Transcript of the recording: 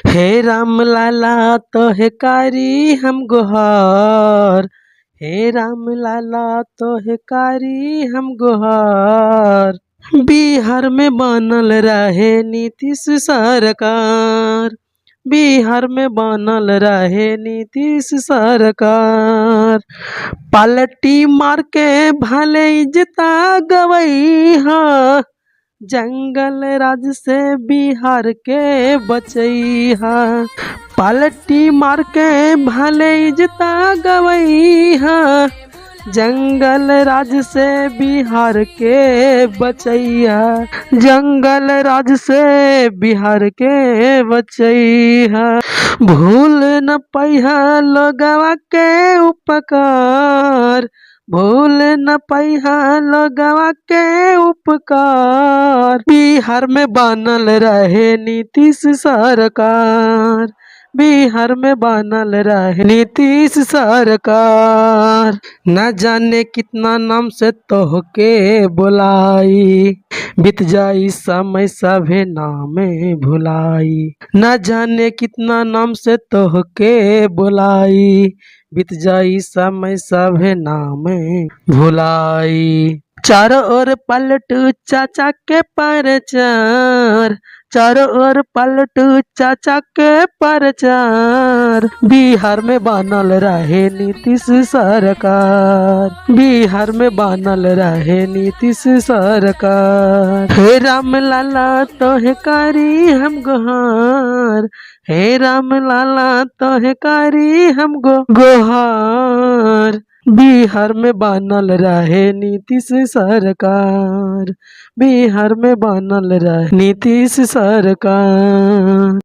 हे राम लाला तोहे कारी हम गुहार, हे राम लाला तोहे कारी हम गुहार। बिहार में बनल रहे नीतीश सरकार, बिहार में बनल रहे नीतीश सरकार। पलटी मार के भले इज्जता गवैहा, जंगल राज से बिहार के बचैहा। पलटी मार के भले इज्जता गवैहा, जंगल राज से बिहार के बचैया, जंगल राज से बिहार के बचैया। भूल न पैहा लोगवा के उपकार, भूल न पैहा लोगवा के उपकार। बिहार में बनल रहे नीतीश सरकार, बिहार में बनल रहे नीतीश सरकार। न जाने कितना नाम से तोहके बुलाई, बीत जाई समय सभे नामे भुलाई। न जाने कितना नाम से तोहके बुलाई, बीत जाई समय सभे नामे भुलाई। चारों ओर पलटू चाचा के प्रचार, चारों ओर पलटू चाचा के प्रचार। बिहार में बनल रहे नीतीश सरकार, बिहार में बनल रहे नीतीश सरकार। हे राम लाला तोहे कारी हम गुहार, हे राम लाला तोहे कारी हम गुहार। बिहार में बनल रहे नीतीश सरकार, बिहार में बनल रहे नीतीश सरकार।